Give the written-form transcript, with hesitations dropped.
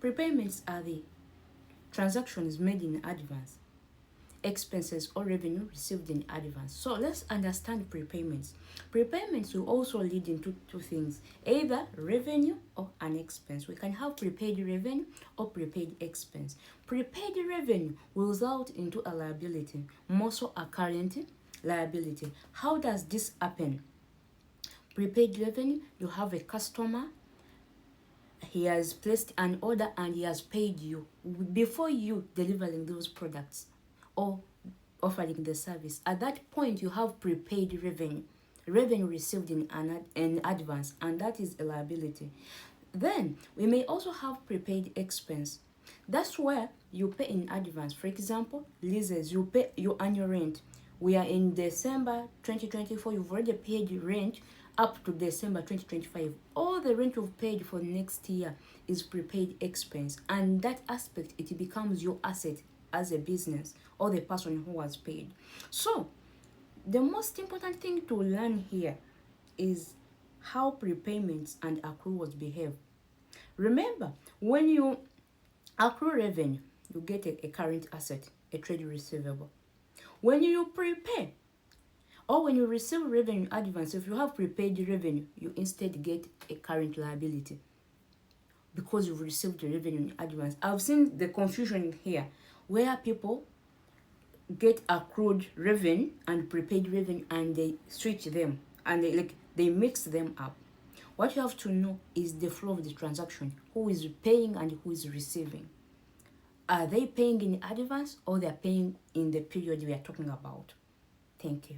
Prepayments are the transactions made in advance, expenses or revenue received in advance. So let's understand prepayments. Prepayments will also lead into two things, either revenue or an expense. We can have prepaid revenue or prepaid expense. Prepaid revenue will result into a liability, more so a current liability. How does this happen? Prepaid revenue, you have a customer, he has placed an order and he has paid you before you delivering those products or offering the service. At that point, you have prepaid revenue received in advance, and that is a liability. Then we may also have prepaid expense. That's where you pay in advance. For example, leases, you pay your annual rent. We are in December 2024, you've already paid rent up to December 2025. All the rent you've paid for next year is prepaid expense, and that aspect, it becomes your asset as a business or the person who has paid. So the most important thing to learn here is how prepayments and accruals behave. Remember, when you accrue revenue, you get a current asset, a trade receivable. When you prepay or when you receive revenue advance, if you have prepaid revenue, you instead get a current liability because you've received the revenue in advance. I've seen the confusion here where people get accrued revenue and prepaid revenue and they switch them and they mix them up. What you have to know is the flow of the transaction, who is paying and who is receiving. Are they paying in advance or they're paying in the period we are talking about? Thank you.